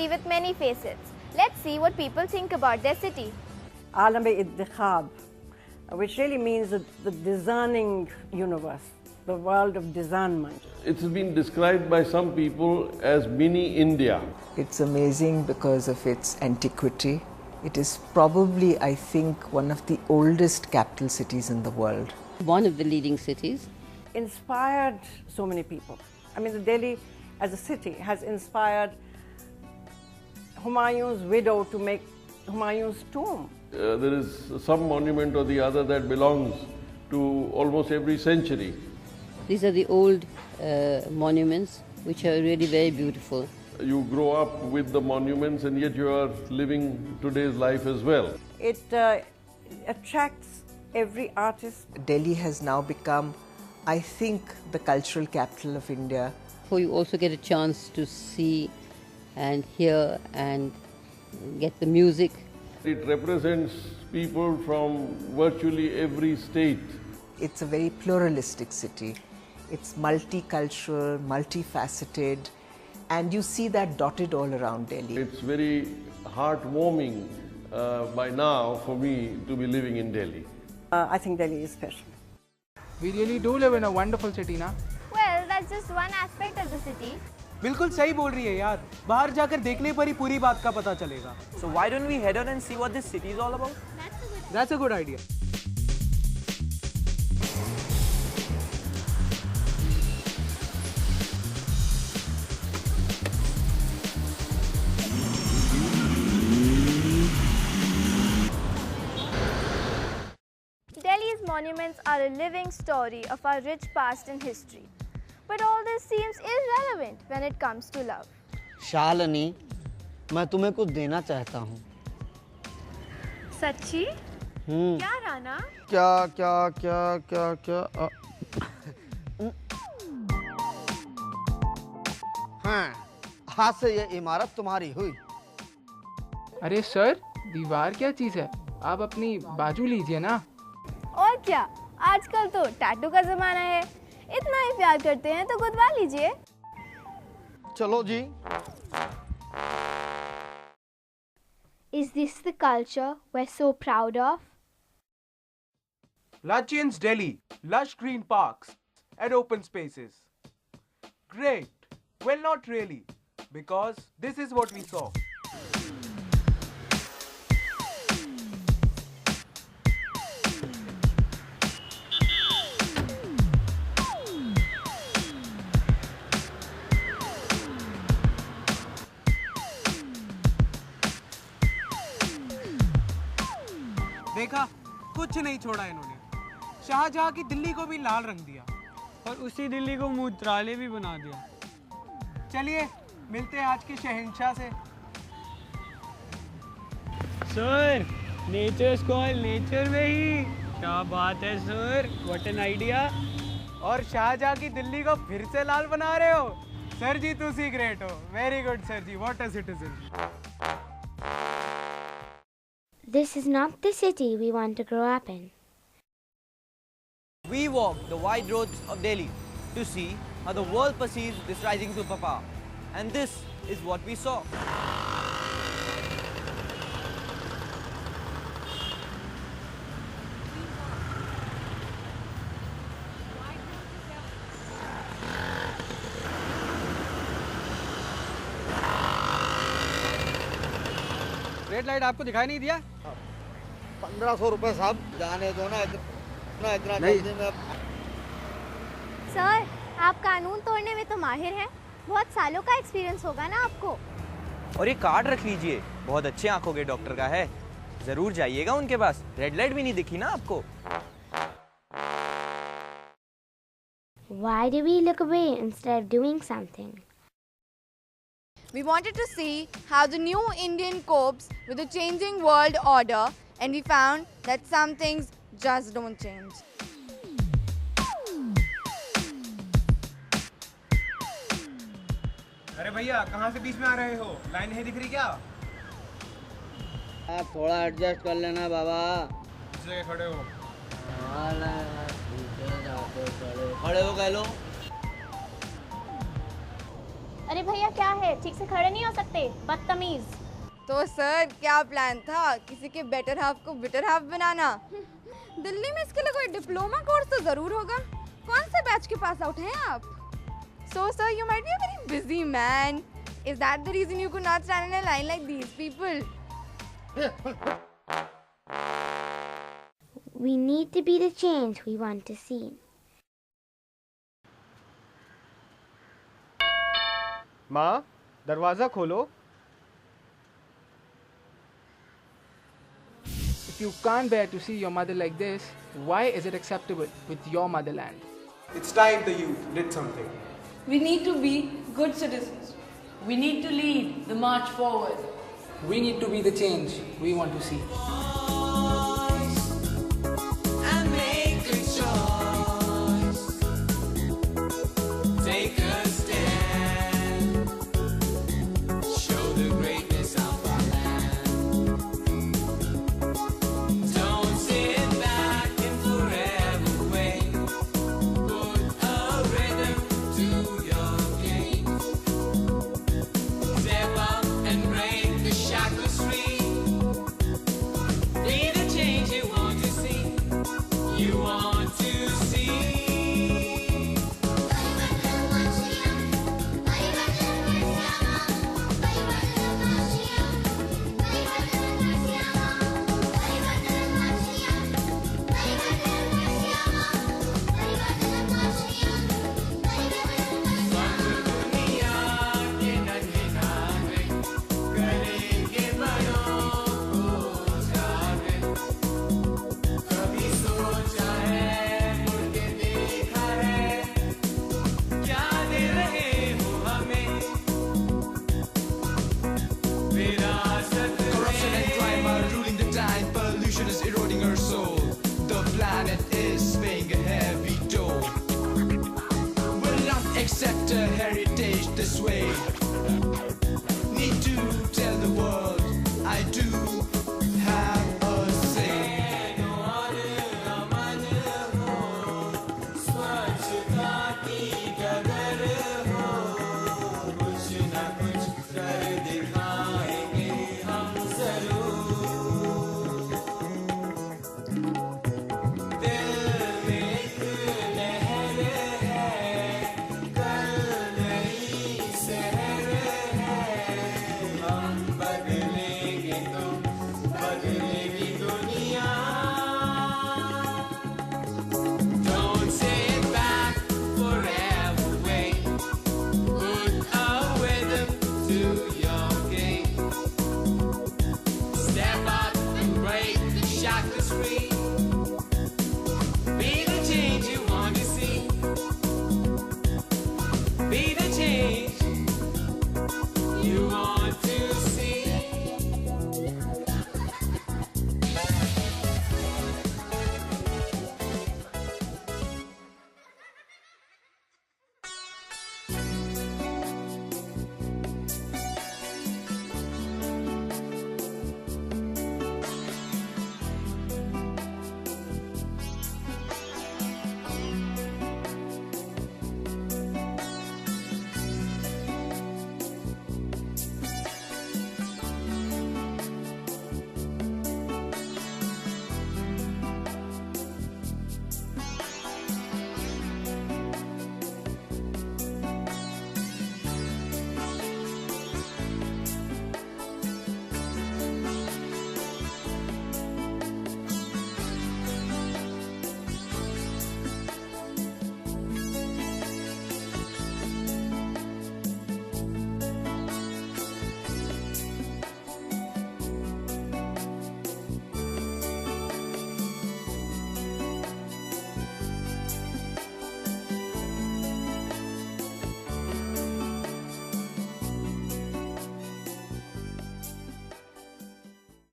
city with many facets. Let's see what people think about their city. Alam-e-Intikhab, which really means the discerning universe, the world of discernment. It's been described by some people as mini India. It's amazing because of its antiquity. It is probably, I think, one of the oldest capital cities in the world. One of the leading cities. Inspired so many people. I mean, the Delhi as a city has inspired Humayun's widow to make Humayun's tomb. There is some monument or the other that belongs to almost every century. These are the old monuments which are really very beautiful. You grow up with the monuments and yet you are living today's life as well. It attracts every artist. Delhi has now become, I think, the cultural capital of India. So you also get a chance to see and hear and get the music. It represents people from virtually every state. It's a very pluralistic city. It's multicultural, multifaceted, and you see that dotted all around Delhi. It's very heartwarming by now for me to be living in Delhi. I think Delhi is special. We really do live in a wonderful city, na? Well, that's just one aspect of the city. बिल्कुल सही बोल रही है यार, बाहर जाकर देखने पर ही पूरी बात का पता चलेगा. So why don't we head on and see what this city is all about? That's a good idea. Delhi's monuments are a living story of our rich past and history. But all this seems irrelevant when it comes to love. Shalini, मैं तुम्हें कुछ देना चाहता हूँ. सच्ची? क्या राना? क्या हाँ, हाथ से ये इमारत तुम्हारी हुई. अरे सर, दीवार क्या चीज़ है? आप अपनी बाजू लीजिए ना. और क्या? आजकल तो टैटू का जमाना है. इतना ही प्यार करते हैं तो गुदवा लीजिए. चलो जी. Is this the culture we're so proud of? Lutyens Delhi, lush green parks and open spaces. Great. Well, not really, because this is what we saw. देखा, कुछ नहीं छोड़ा इन्होंने. शाहजहां की दिल्ली को भी लाल रंग दिया और उसी दिल्ली को मूत्रालय भी बना दिया. चलिए मिलते हैं आज के शहंशाह से. सर, नेचर स्कॉल नेचर में ही. क्या बात है सर, व्हाट एन आइडिया. और शाहजहां की दिल्ली को फिर से लाल बना रहे हो. सर जी तुसी ग्रेट हो. Very good sir ji, what a citizen. This is not the city we want to grow up in. We walked the wide roads of Delhi to see how the world perceives this rising superpower. And this is what we saw. Red light आपको दिखाई नहीं दिया? 1500 रुपए साहब, जाने दो ना. इतना जल्दी में. सर, आप कानून तोड़ने में तो माहिर हैं. बहुत सालों का एक्सपीरियंस होगा ना आपको. और ये कार्ड रख लीजिए, बहुत अच्छे आंखों के डॉक्टर का है. जरूर जाइएगा उनके पास. रेड लाइट भी नहीं दिखी ना आपको? Why do we look away instead of doing something? We wanted to see how the new Indian copes with the changing world order, and we found that some things just don't change. अरे भैया, कहाँ से बीच में आ रहे हो? Line नहीं दिख रही क्या? आप थोड़ा एडजस्ट कर लेना बाबा. इस जगह खड़े हो. खड़े हो कह लो. अरे भैया क्या है, ठीक से खड़े नहीं हो सकते, बदतमीज। तो सर क्या प्लान था, किसी के बेटर हाफ को बिटर हाफ बनाना? दिल्ली में इसके लिए कोई डिप्लोमा कोर्स तो जरूर होगा। कौन से बैच के पास आउट हैं आप? So sir, you might be a very busy man. Is that the reason you could not stand in a line like these people? We need to be the change we want to see. माँ, दरवाजा खोलो। If you can't bear to see your mother like this, why is it acceptable with your motherland? It's time the youth did something. We need to be good citizens. We need to lead the march forward. We need to be the change we want to see. And make a choice. Take a stand. Show the greatness of our land. Don't sit back and forever wait. Put a rhythm to your game. Step up and break the shackles free. Be the change you want to see. You want to